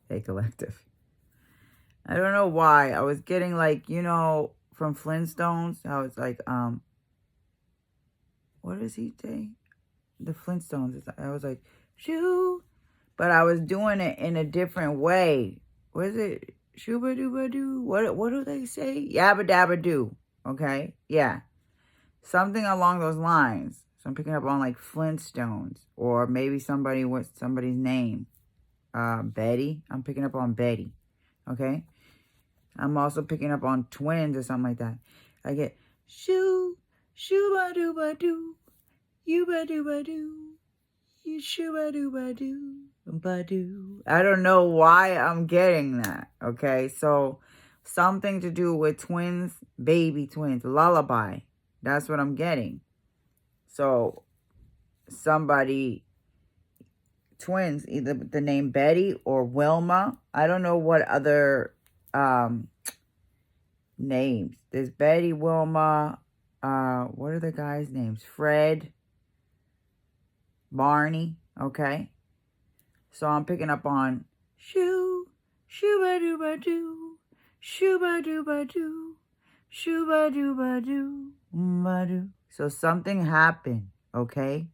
A collective. I don't know why. I was getting like, from Flintstones. I was like, what does he say? The Flintstones. I was like, shoo. But I was doing it in a different way. What is it? Shooba dooba doo. What do they say? Yabba dabba doo. Okay? Yeah. Something along those lines. So I'm picking up on like Flintstones. Or maybe somebody with somebody's name. Betty. I'm picking up on Betty. Okay? I'm also picking up on twins or something like that. I get shoo, shooba dooba doo, yuba dooba doo, you shooba dooba doo, ba doo. I don't know why I'm getting that. Okay, so something to do with twins, baby twins, lullaby. That's what I'm getting. So somebody, twins, either the name Betty or Wilma. I don't know what other names. There's Betty, Wilma, what are the guys' names? Fred, Barney, okay? So I'm picking up on shoo, shooba dooba doo, shooba dooba doo, shooba dooba doo, ba doo. So something happened, okay?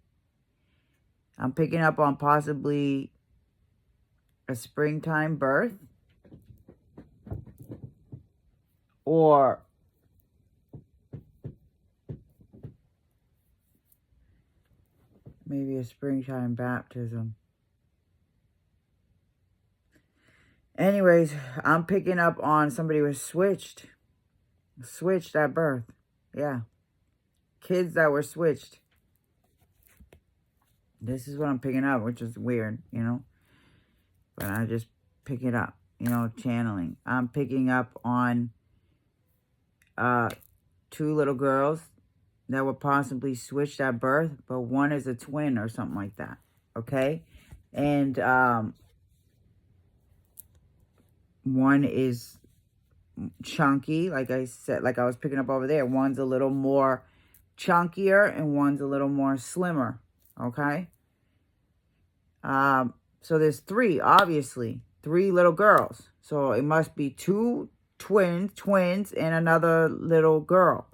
I'm picking up on possibly a springtime birth or maybe a springtime baptism. Anyways, I'm picking up on somebody was switched at birth. Yeah. Kids that were switched. This is what I'm picking up, which is weird, But I just pick it up, channeling. I'm picking up on two little girls that were possibly switched at birth, but one is a twin or something like that. Okay? And one is chunky, like I said, like I was picking up over there. One's a little more chunkier and one's a little more slimmer. Okay? So there's three, obviously. Three little girls. So it must be two twins, and another little girl.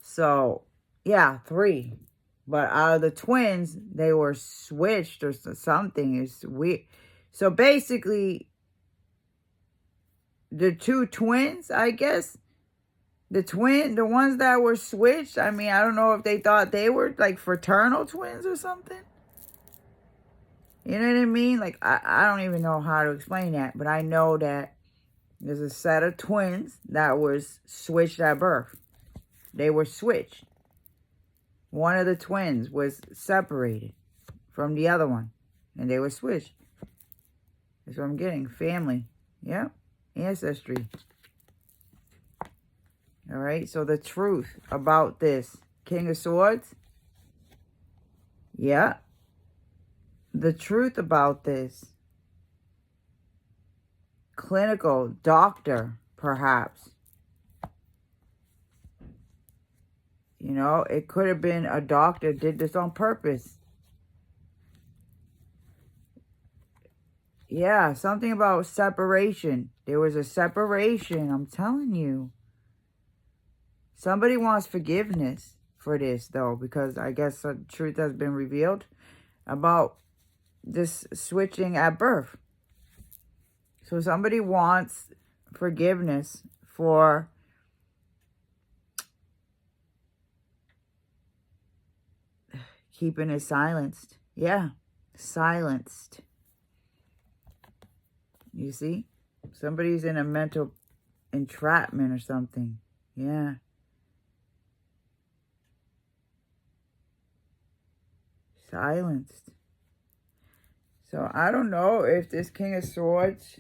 So, yeah, three. But out of the twins, they were switched or something. It's weird. So basically, the two twins, I guess, the ones that were switched, I mean, I don't know if they thought they were like fraternal twins or something. You know what I mean? Like, I don't even know how to explain that, but I know that there's a set of twins that was switched at birth. They were switched. One of the twins was separated from the other one, and they were switched. That's what I'm getting. Family. Yeah. Ancestry. All right. So the truth about this King of Swords. Yeah. The truth about this clinical doctor, perhaps. It could have been a doctor did this on purpose. Yeah, something about separation. There was a separation, I'm telling you. Somebody wants forgiveness for this, though, because I guess the truth has been revealed about this switching at birth. So somebody wants forgiveness for keeping it silenced. Yeah, silenced. You see? Somebody's in a mental entrapment or something. Yeah. Silenced. So I don't know if this King of Swords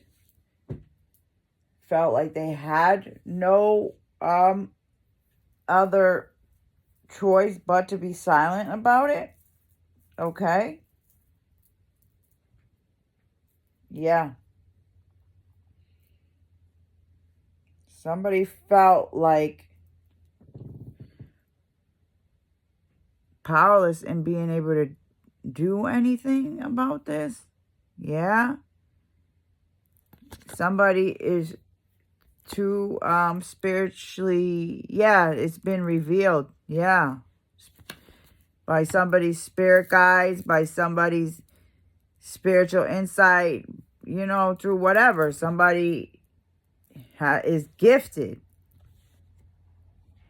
felt like they had no other choice but to be silent about it. Okay? Yeah. Somebody felt like powerless in being able to do anything about this. Yeah. somebody is too spiritually, yeah, it's been revealed, yeah, by somebody's spirit guides, by somebody's spiritual insight, you know, through whatever. Somebody is gifted.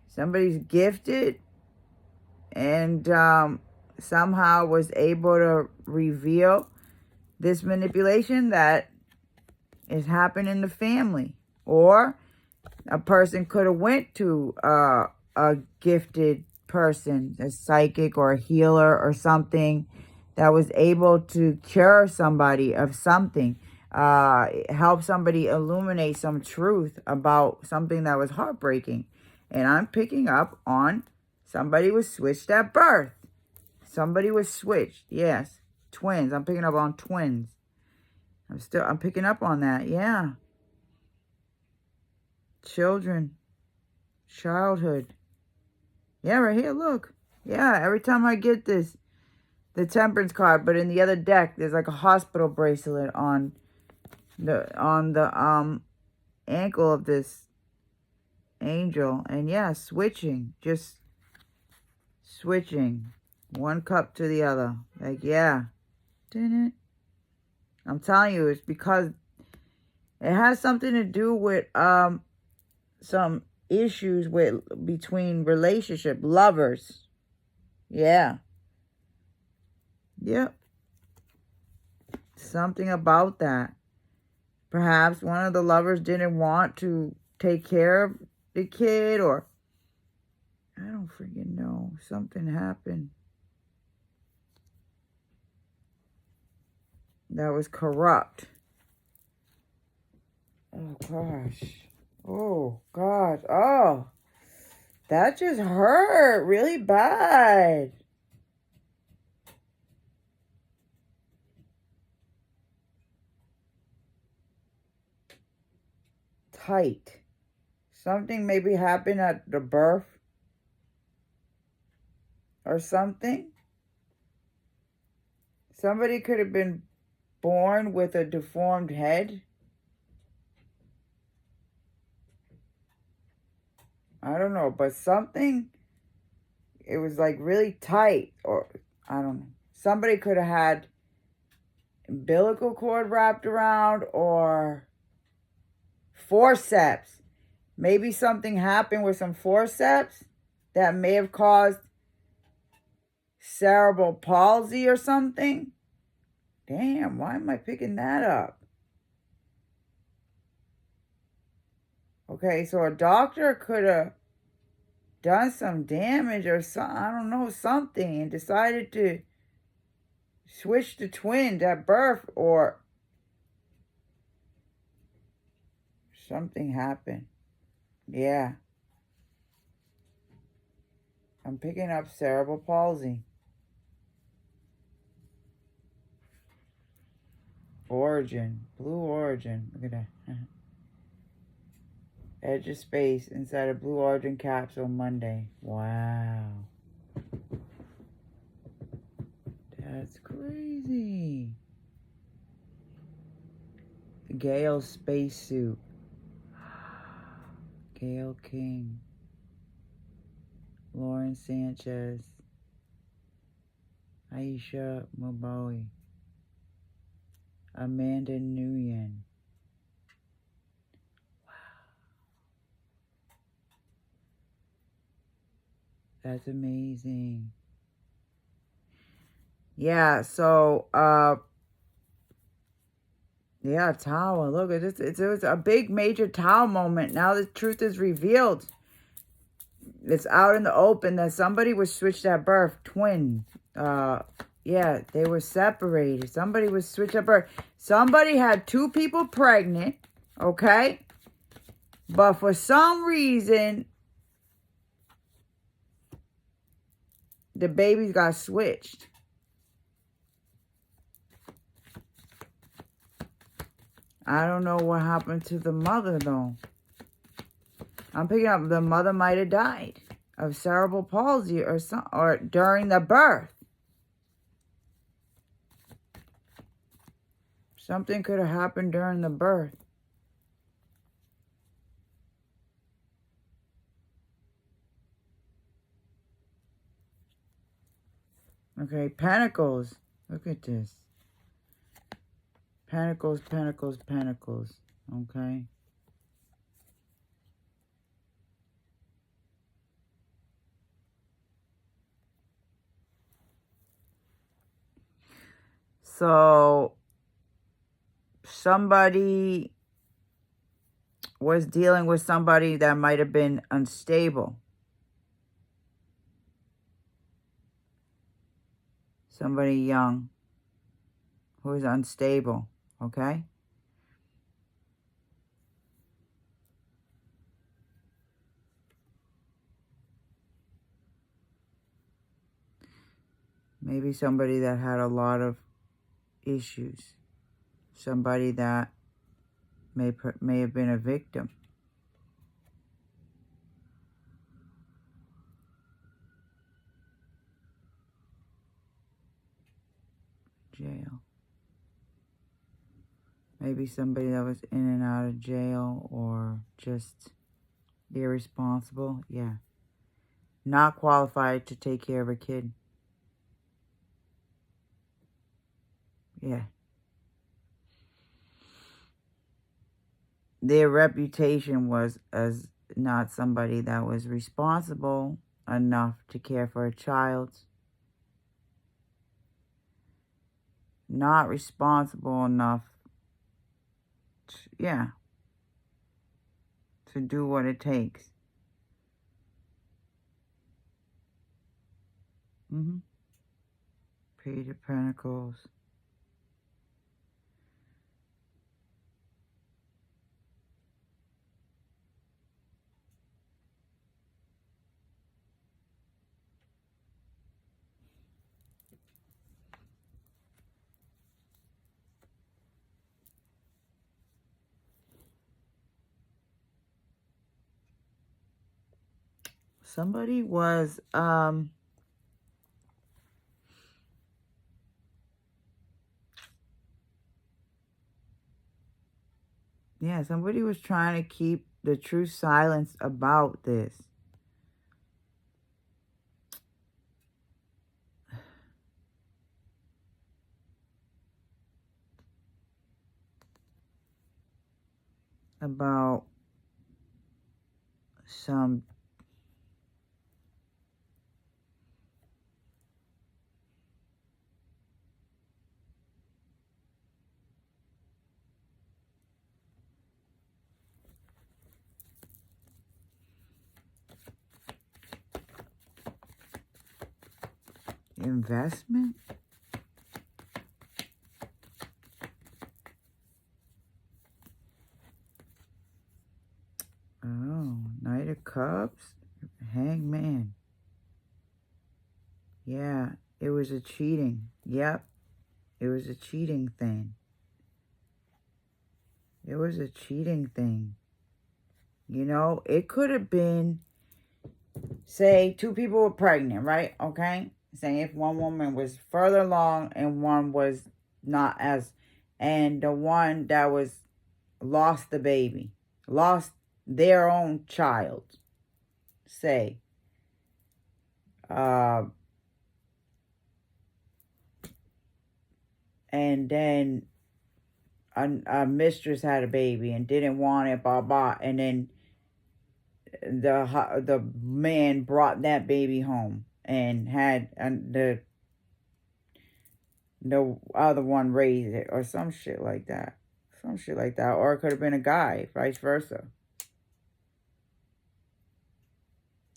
Somebody's gifted and somehow was able to reveal this manipulation that is happening in the family. Or a person could have went to a gifted person, a psychic or a healer or something, that was able to cure somebody of something, help somebody illuminate some truth about something that was heartbreaking. And I'm picking up on somebody was switched at birth. Somebody was switched. Yes. Twins. I'm picking up on twins. I'm picking up on that. Yeah. Children. Childhood. Yeah, right here, look. Yeah, every time I get this, the Temperance card, but in the other deck, there's like a hospital bracelet on the ankle of this angel. And yeah, switching. Just switching. One cup to the other. Like, yeah. Didn't it? I'm telling you, it's because it has something to do with some issues between relationship lovers. Yeah. Yep. Something about that. Perhaps one of the lovers didn't want to take care of the kid, or I don't freaking know. Something happened that was corrupt. Oh, gosh. Oh, God. Oh, that just hurt really bad. Tight. Something maybe happened at the birth or something. Somebody could have been born with a deformed head. I don't know, but something, it was like really tight, or I don't know. Somebody could have had umbilical cord wrapped around, or forceps. Maybe something happened with some forceps that may have caused cerebral palsy or something. Damn, why am I picking that up? Okay, so a doctor could have done some damage or something, I don't know, something, and decided to switch the twins at birth, or something happened. Yeah. I'm picking up cerebral palsy. Origin. Blue origin. Look at that. Edge of space inside a blue origin capsule Monday. Wow. That's crazy. Gale spacesuit. Gail King. Lauren Sanchez. Aisha Moboe. Amanda Nguyen. Wow. That's amazing. Yeah, so, yeah, tower. Look at this. It was a big major tower moment. Now the truth is revealed. It's out in the open that somebody was switched at birth. Twins. Yeah, they were separated. Somebody was switched at birth. Somebody had two people pregnant, okay? But for some reason, the babies got switched. I don't know what happened to the mother, though. I'm picking up the mother might have died of cerebral palsy or during the birth. Something could have happened during the birth. Okay, Pentacles. Look at this. Pentacles, Pentacles, Pentacles. Okay. So, somebody was dealing with somebody that might have been unstable. Somebody young who is unstable. Okay? Maybe somebody that had a lot of issues. Somebody that may have been a victim. Jail. Maybe somebody that was in and out of jail or just irresponsible. Yeah. Not qualified to take care of a kid. Yeah. Their reputation was as not somebody that was responsible enough to care for a child. Not responsible enough to, yeah, to do what it takes. Page of Pentacles. Somebody was, yeah, somebody was trying to keep the true silence about this. About some investment. Oh, Knight of Cups, Hangman. Yeah, it was a cheating. Yep, it was a cheating thing. It was a cheating thing. You know, it could have been, say, two people were pregnant, right? Okay? Say if one woman was further along and one was not as, and the one that was lost the baby, lost their own child, say, and then a mistress had a baby and didn't want it, blah blah, and then the man brought that baby home and had the other one raise it or some shit like that. Some shit like that. Or it could have been a guy, vice versa.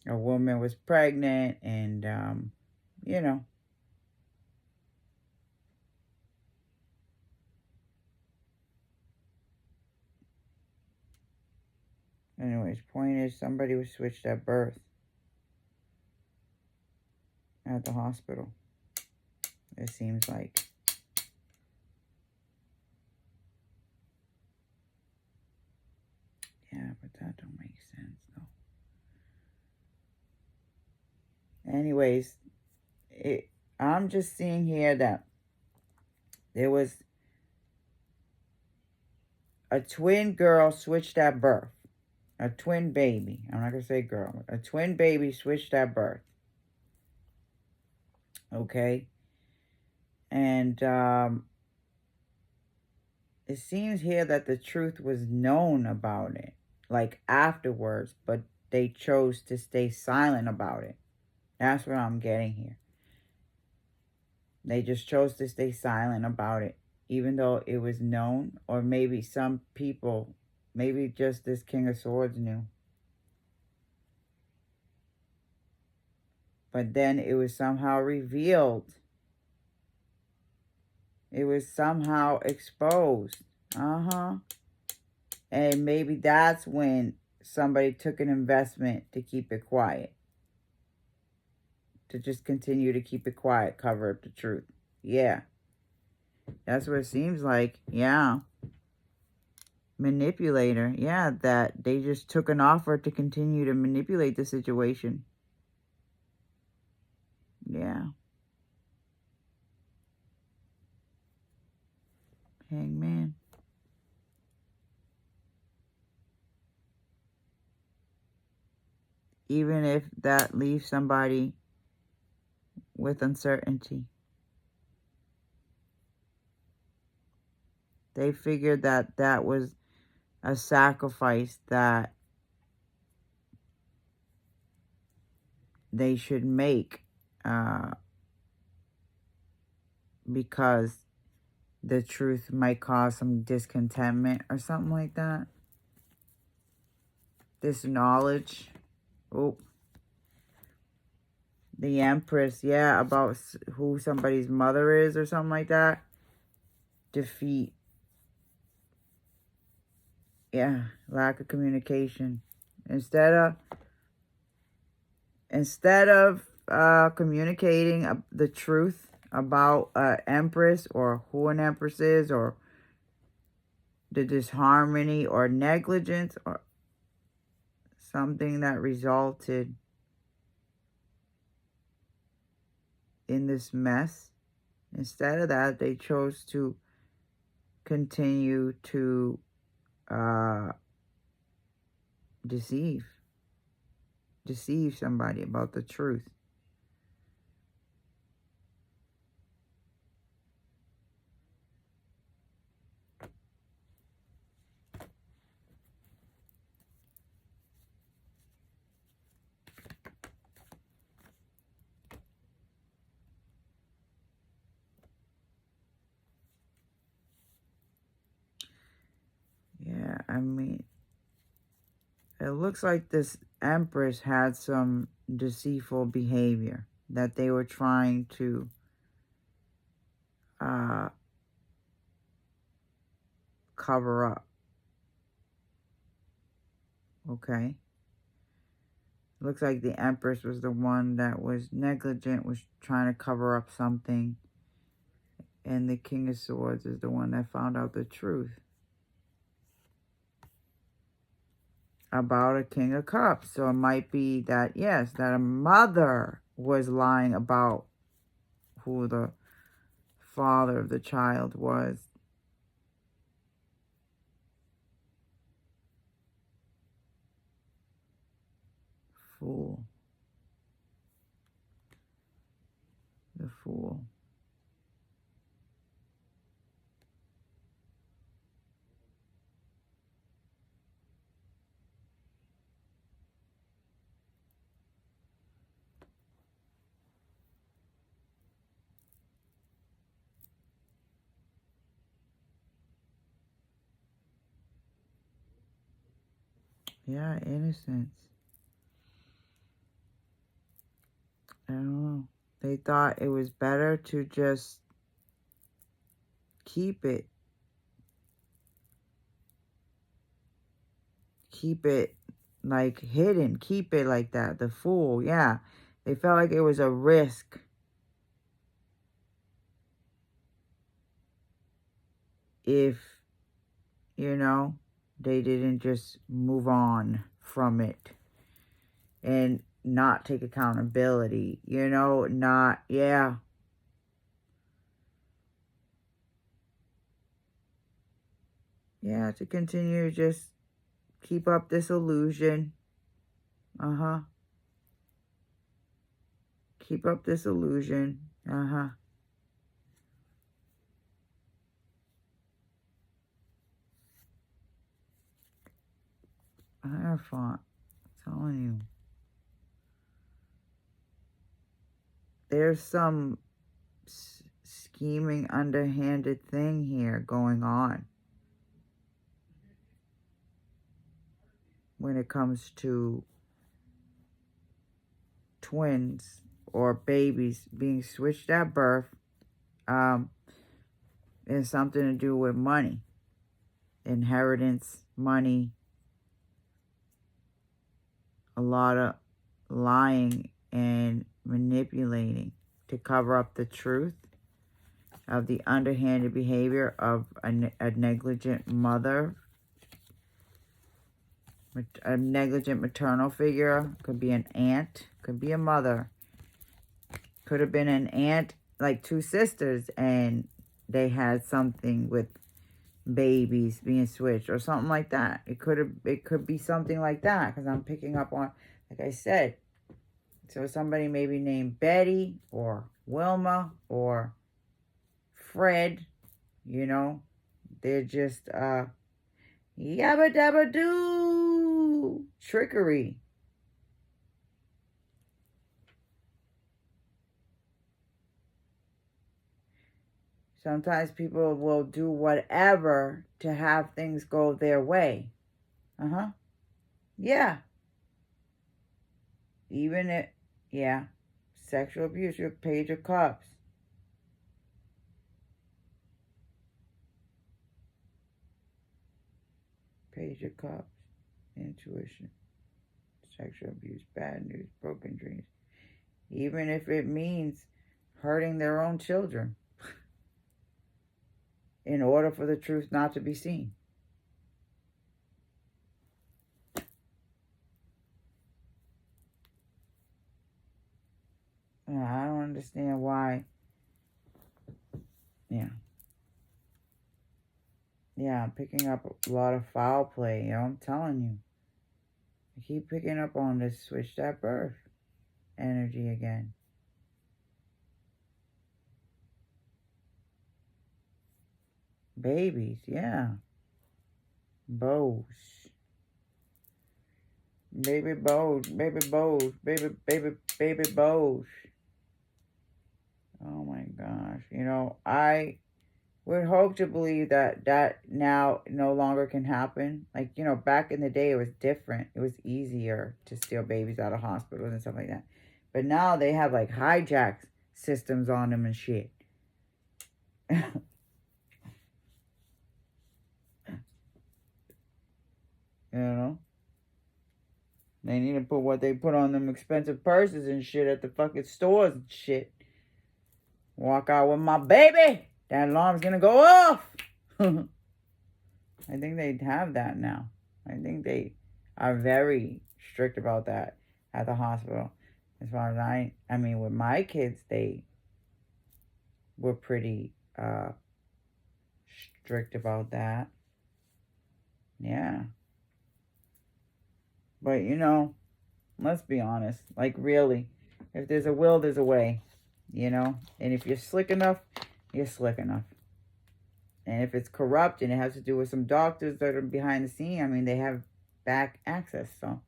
A woman was pregnant and, you know. Anyways, point is somebody was switched at birth at the hospital. It seems like. Yeah, but that don't make sense, though. Anyways, I'm just seeing here that there was a twin girl switched at birth. A twin baby. I'm not going to say girl. A twin baby switched at birth. Okay? And it seems here that the truth was known about it, like afterwards, but they chose to stay silent about it. That's what I'm getting here. They just chose to stay silent about it, even though it was known, or maybe some people, maybe just this King of Swords knew. But then it was somehow revealed. It was somehow exposed. And maybe that's when somebody took an investment to keep it quiet. To just continue to keep it quiet, cover up the truth. Yeah. That's what it seems like. Yeah. Manipulator. Yeah, that they just took an offer to continue to manipulate the situation. Yeah. Hangman. Even if that leaves somebody with uncertainty. They figured that that was a sacrifice that they should make because the truth might cause some discontentment or something like that. This knowledge. Oh. The Empress, yeah, about who somebody's mother is or something like that. Defeat. Yeah, lack of communication. Instead of communicating the truth about Empress or who an Empress is, or the disharmony or negligence or something that resulted in this mess, instead of that, they chose to continue to deceive somebody about the truth. Yeah, I mean, it looks like this Empress had some deceitful behavior that they were trying to cover up. Okay. Looks like the Empress was the one that was negligent, was trying to cover up something. And the King of Swords is the one that found out the truth about a King of Cups. So it might be that, yes, that a mother was lying about who the father of the child was. Fool. The Fool. Yeah, innocence. I don't know. They thought it was better to just keep it. Keep it like hidden. Keep it like that. The Fool, yeah. They felt like it was a risk. If, you know, they didn't just move on from it and not take accountability, you know, not, yeah. Yeah, to continue to just keep up this illusion. Keep up this illusion Uh-huh. Hierophant. I'm telling you. There's some scheming, underhanded thing here going on when it comes to twins or babies being switched at birth. It's something to do with money, inheritance, money, a lot of lying and manipulating to cover up the truth of the underhanded behavior of a negligent mother, a negligent maternal figure. Could be an aunt, could be a mother, could have been an aunt, like two sisters, and they had something with babies being switched or something like that. It could be something like that, because I'm picking up on, like I said, so somebody maybe named Betty or Wilma or Fred, you know, they're just yabba dabba doo trickery. Sometimes people will do whatever to have things go their way. Yeah. Even it, yeah. Sexual abuse, your Page of Cups. Page of Cups. Intuition. Sexual abuse, bad news, broken dreams. Even if it means hurting their own children in order for the truth not to be seen. I don't understand why. Yeah. Yeah, I'm picking up a lot of foul play, you know, I'm telling you. I keep picking up on this switched at birth energy again. Babies, yeah. Bows. Baby bows, baby bows, baby bows. Oh my gosh. You know, I would hope to believe that now no longer can happen. Like, you know, back in the day it was different. It was easier to steal babies out of hospitals and stuff like that. But now they have like hijack systems on them and shit. You know? They need to put what they put on them expensive purses and shit at the fucking stores and shit. Walk out with my baby. That alarm's gonna go off. I think they have that now. I think they are very strict about that at the hospital. As far as I mean, with my kids, they were pretty strict about that. Yeah. But, you know, let's be honest. Like, really, if there's a will, there's a way. You know? And if you're slick enough, you're slick enough. And if it's corrupt and it has to do with some doctors that are behind the scene, I mean, they have back access, so.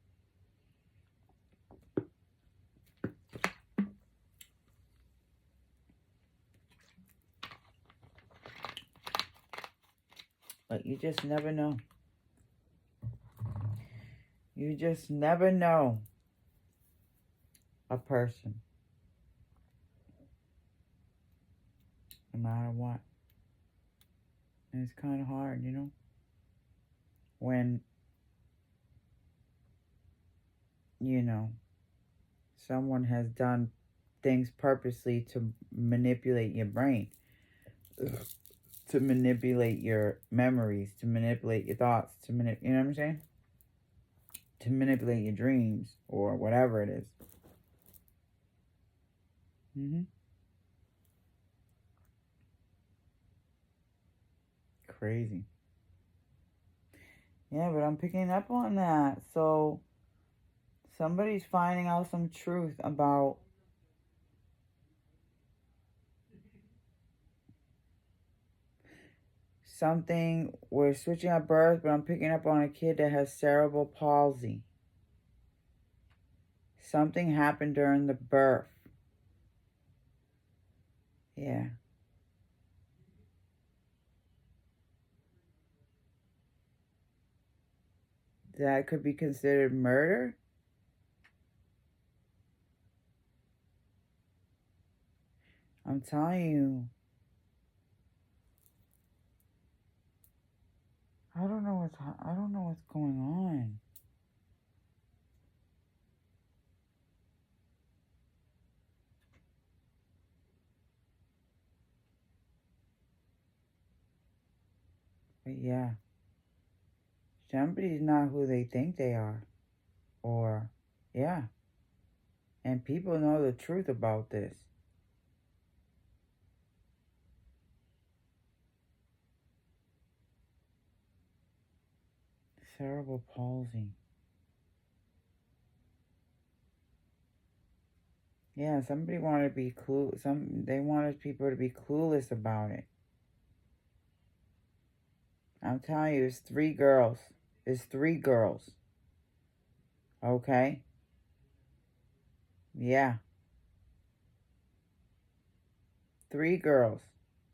But you just never know. You just never know a person. No matter what. And it's kind of hard, you know? When, you know, someone has done things purposely to manipulate your brain, to manipulate your memories, to manipulate your thoughts, you know what I'm saying? To manipulate your dreams or whatever it is. Crazy. Yeah, but I'm picking up on that. So somebody's finding out some truth about something, we're switching at birth, but I'm picking up on a kid that has cerebral palsy. Something happened during the birth. Yeah. That could be considered murder? I'm telling you. I don't know what's going on. But yeah. Somebody's not who they think they are. Or, yeah. And people know the truth about this. Cerebral palsy. Yeah, somebody wanted to be they wanted people to be clueless about it. I'm telling you, it's 3 girls. It's 3 girls. Okay? Yeah. 3 girls.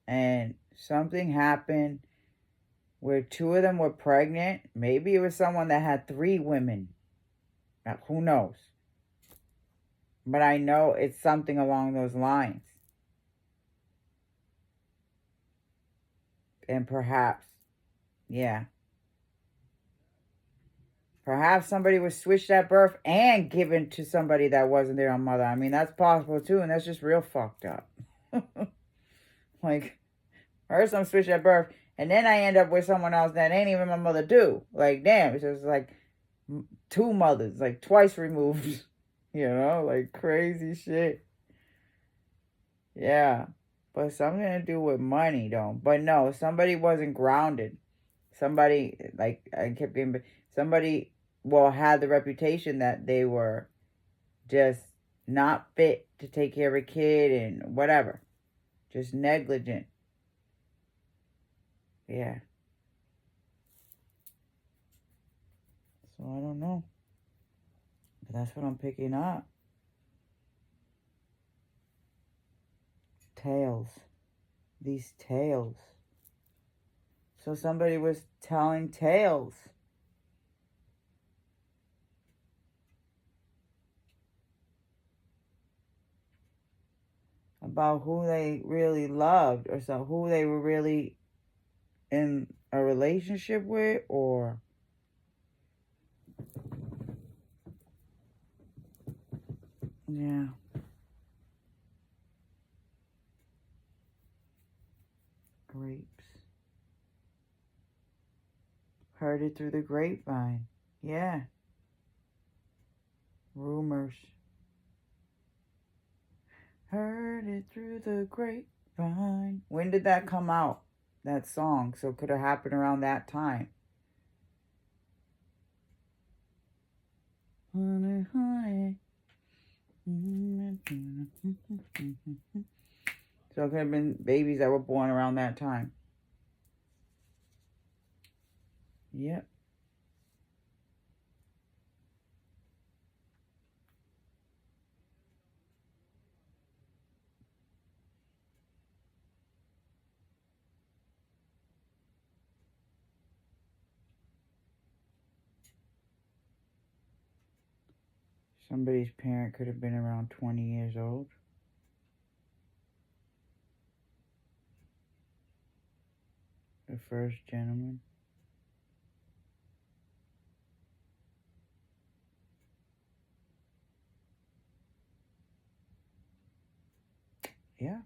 And something happened where 2 of them were pregnant. Maybe it was someone that had 3 women. Now, who knows? But I know it's something along those lines. And perhaps, yeah. Perhaps somebody was switched at birth and given to somebody that wasn't their own mother. I mean, that's possible too, and that's just real fucked up. Like, first I'm switched at birth, and then I end up with someone else that ain't even my mother do. Like, damn, it's just like 2 mothers, like twice removed. You know, like crazy shit. Yeah. But something to do with money, though. But no, somebody wasn't grounded. Somebody, like, I kept getting, somebody, well, had the reputation that they were just not fit to take care of a kid and whatever. Just negligent. Yeah. So I don't know. But that's what I'm picking up. Tales. These tales. So somebody was telling tales. About who they really loved, or so who they were really in a relationship with, or yeah. Grapes. Heard it through the grapevine. Yeah. Rumors. Heard it through the grapevine. When did that come out? That song. So it could have happened around that time. Honey, honey. So it could have been babies that were born around that time. Yep. Somebody's parent could have been around 20 years old. The first gentleman. Yeah.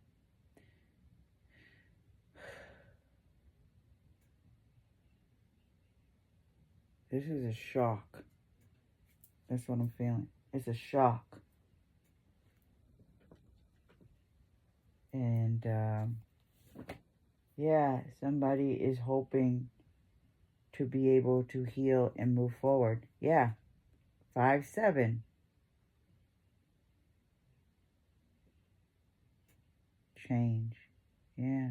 This is a shock. That's what I'm feeling. It's a shock. And, yeah, somebody is hoping to be able to heal and move forward. Yeah. 5-7. Change. Yeah.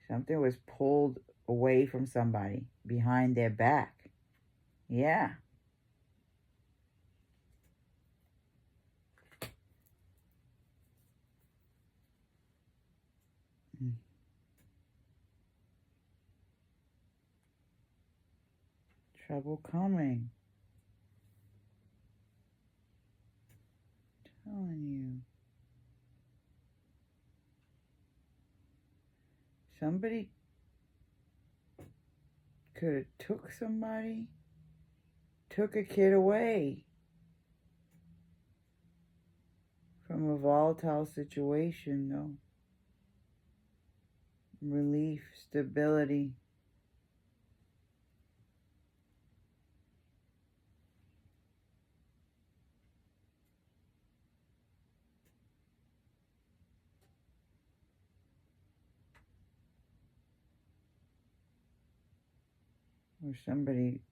Something was pulled away from somebody behind their back. Yeah. Trouble coming. Telling you. Somebody could have took somebody. Took a kid away from a volatile situation, though. Relief, stability. Or somebody,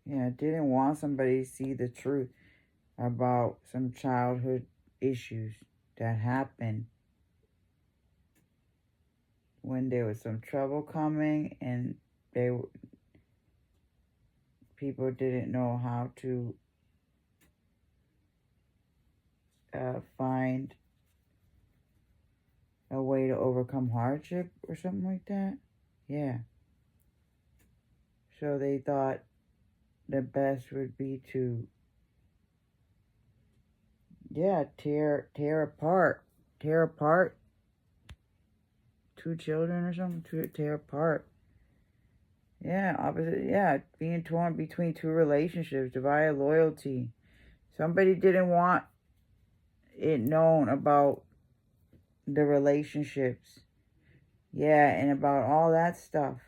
didn't want somebody to see the truth about some childhood issues that happened when there was some trouble coming and people didn't know how to find a way to overcome hardship or something like that. Yeah. So they thought the best would be to, tear apart two children or something, to tear apart. Yeah, opposite. Yeah, being torn between two relationships, divided loyalty. Somebody didn't want it known about the relationships. Yeah, and about all that stuff.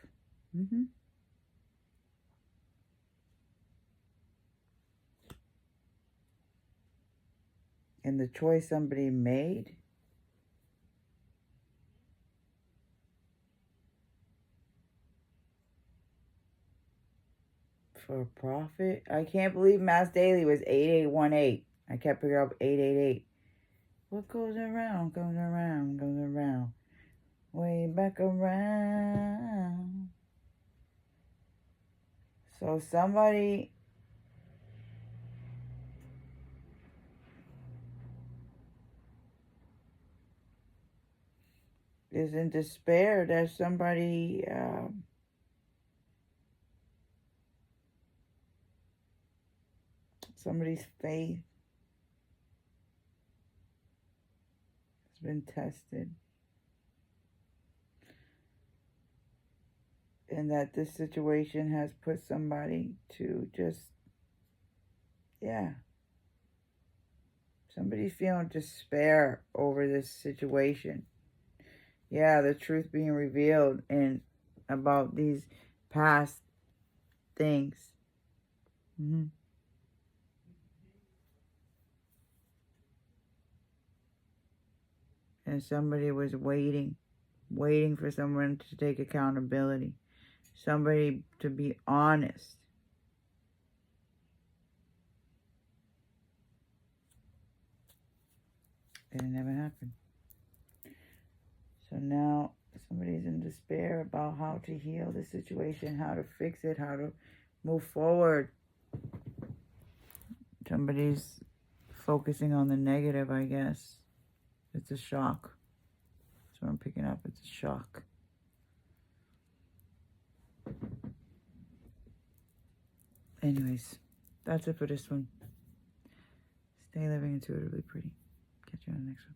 And the choice somebody made for profit. I can't believe Mass Daily was 8818. I kept picking up 888. What goes around, goes around, goes around. Way back around. So somebody is in despair that somebody's faith has been tested. And that this situation has put somebody to just, somebody's feeling despair over this situation. Yeah, the truth being revealed and about these past things. And somebody was waiting for someone to take accountability. Somebody to be honest. And it never happened. So now somebody's in despair about how to heal the situation, how to fix it, how to move forward. Somebody's focusing on the negative, I guess. It's a shock. That's what I'm picking up. It's a shock. Anyways, that's it for this one. Stay living intuitively pretty. Catch you on the next one.